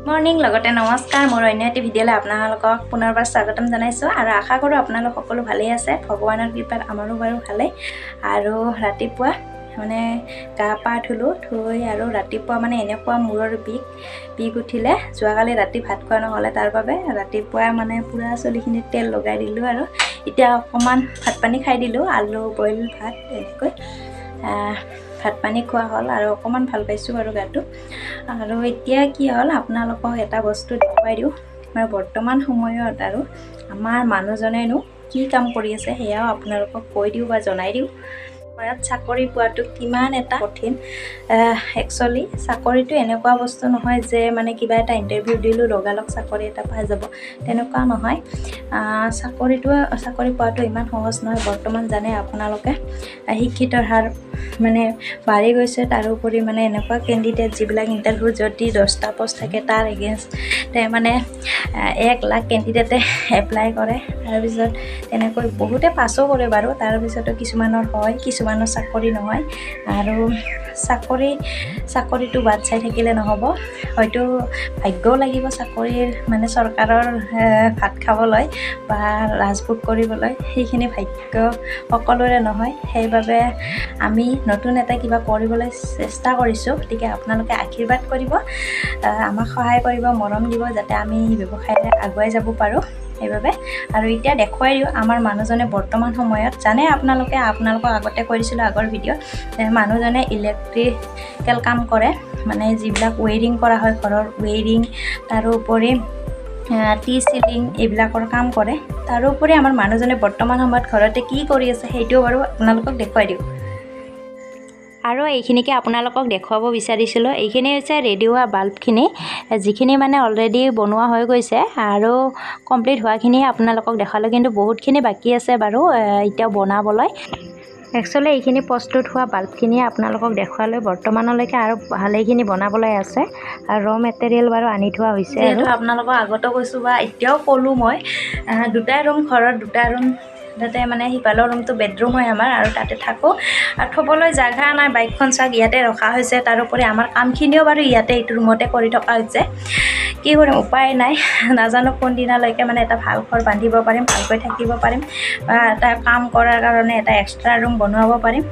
morning লগতে নমস্কাৰ মোৰ অন্য এটি ভিডিঅ'লৈ আপোনালোকক পুনৰবাৰ স্বাগতম জনাইছোঁ আৰু আশা কৰোঁ আপোনালোক সকলো ভালেই আছে ভগৱানৰ কৃপাত আমাৰো বাৰু ভালেই আৰু ৰাতিপুৱা মানে গা পা ধুলোঁ ধুই আৰু ৰাতিপুৱা মানে এনেকুৱা মূৰৰ বিষ উঠিলে যোৱাকালি ৰাতি ভাত খোৱা নহ'লে তাৰ বাবে ৰাতিপুৱা মানে পুৰা চুলিখিনিত তেল লগাই দিলোঁ আৰু এতিয়া অকণমান ভাত পানী খাই দিলোঁ আলু বইল ভাত এনেকৈ ভাত পানী খোৱা হ'ল আৰু অকণমান ভাল পাইছোঁ বাৰু গাটো আৰু এতিয়া কি হ'ল আপোনালোকক এটা বস্তু দেখুৱাই দিওঁ মানে বৰ্তমান সময়ত আৰু আমাৰ মানুহজনেনো কি কাম কৰি আছে সেয়াও আপোনালোকক কৈ দিওঁ বা জনাই দিওঁ সময়ত চাকৰি পোৱাটো কিমান এটা কঠিন একচুৱেলি চাকৰিটো এনেকুৱা বস্তু নহয় যে মানে কিবা এটা ইণ্টাৰভিউ দিলোঁ লগালগ চাকৰি এটা পাই যাব তেনেকুৱা নহয় চাকৰি পোৱাটো ইমান সহজ নহয় বৰ্তমান জানে আপোনালোকে শিক্ষিতৰ হাৰ মানে বাঢ়ি গৈছে তাৰোপৰি মানে এনেকুৱা কেণ্ডিডেট যিবিলাক ইণ্টাৰভিউ যদি 10টা পোষ্ট থাকে তাৰ এগেইনষ্টে মানে 1 লাখ কেণ্ডিডেটে এপ্লাই কৰে তাৰপিছত তেনেকৈ বহুতে পাছো কৰে বাৰু তাৰপিছতো কিছুমানৰ হয় কিছুমানৰ চাকৰি নহয় আৰু চাকৰিটো বাদ চাই থাকিলে নহ'ব হয়তো ভাগ্যও লাগিব চাকৰিৰ মানে চৰকাৰৰ ভাত খাবলৈ বা ৰাজভোগ কৰিবলৈ সেইখিনি ভাগ্য সকলোৰে নহয় সেইবাবে আমি নতুন এটা কিবা কৰিবলৈ চেষ্টা কৰিছোঁ গতিকে আপোনালোকে আশীৰ্বাদ কৰিব আমাক সহায় কৰিব মৰম দিব যাতে আমি ব্যৱসায়ৰে আগুৱাই যাব পাৰোঁ সেইবাবে আৰু এতিয়া দেখুৱাই দিওঁ আমাৰ মানুহজনে বৰ্তমান সময়ত জানে আপোনালোকক আগতে কৰিছিলোঁ আগৰ ভিডিঅ' মানুহজনে ইলেক্ট্ৰিকেল কাম কৰে মানে যিবিলাক ৱেৰিং কৰা হয় ঘৰৰ ৱেৰিং তাৰোপৰি টি চিলিং এইবিলাকৰ কাম কৰে তাৰোপৰি আমাৰ মানুহজনে বৰ্তমান সময়ত ঘৰতে কি কৰি আছে সেইটোও বাৰু আপোনালোকক দেখুৱাই দিওঁ আৰু এইখিনিকে আপোনালোকক দেখুৱাব বিচাৰিছিলোঁ এইখিনি হৈছে ৰেডি হোৱা বাল্বখিনি যিখিনি মানে অলৰেডি বনোৱা হৈ গৈছে আৰু কমপ্লিট হোৱাখিনি আপোনালোকক দেখালোঁ কিন্তু বহুতখিনি বাকী আছে বাৰু এতিয়াও বনাবলৈ একচুৱেলি এইখিনি প্ৰস্তুত হোৱা বাল্বখিনি আপোনালোকক দেখুৱালৈ বৰ্তমানলৈকে আৰু ভালেখিনি বনাবলৈ আছে আৰু ৰ মেটেৰিয়েল বাৰু আনি থোৱা হৈছে আৰু আপোনালোকক আগতো কৈছোঁ বা এতিয়াও ক'লোঁ মই দুটাই ৰুম ঘৰত দুটা ৰুম তাতে মানে সিফালৰ ৰুমটো বেডৰুম হয় আমাৰ আৰু তাতে থাকোঁ আৰু থ'বলৈ জাগা নাই বাইকখন চাওক ইয়াতে ৰখা হৈছে তাৰোপৰি আমাৰ কামখিনিও বাৰু ইয়াতে এইটো ৰুমতে কৰি থকা হৈছে কি কৰিম উপায় নাই নাজানো কোন দিনালৈকে মানে এটা ভাল ঘৰ বান্ধিব পাৰিম ভালকৈ থাকিব পাৰিম বা এটা কাম কৰাৰ কাৰণে এটা এক্সট্ৰা ৰুম বনাব পাৰিম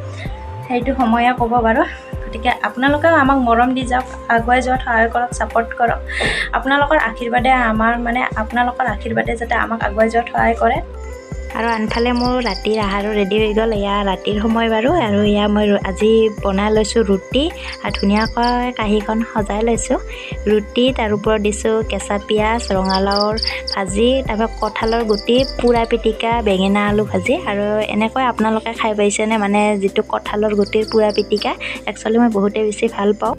সেইটো সময়ে ক'ব বাৰু গতিকে আপোনালোকেও আমাক মৰম দি যাওক আগুৱাই যোৱাত সহায় কৰক ছাপৰ্ট কৰক আপোনালোকৰ আশীৰ্বাদে আপোনালোকৰ আশীৰ্বাদে যাতে আমাক আগুৱাই যোৱাত সহায় কৰে আৰু আনফালে মোৰ ৰাতিৰ আহাৰো ৰেডি হৈ গ'ল এয়া ৰাতিৰ সময় বাৰু আৰু এয়া মই আজি বনাই লৈছোঁ ৰুটি আৰু ধুনীয়াকৈ কাঁহীখন সজাই লৈছোঁ ৰুটি তাৰ ওপৰত দিছোঁ কেঁচা পিঁয়াজ ৰঙালাওৰ ভাজি তাৰপৰা কঁঠালৰ গুটি পোৰা পিটিকা বেঙেনা আলু ভাজি আৰু এনেকৈ আপোনালোকে খাই পাইছেনে মানে যিটো কঁঠালৰ গুটিৰ পোৰা পিটিকা একচুৱেলি মই বহুতেই বেছি ভাল পাওঁ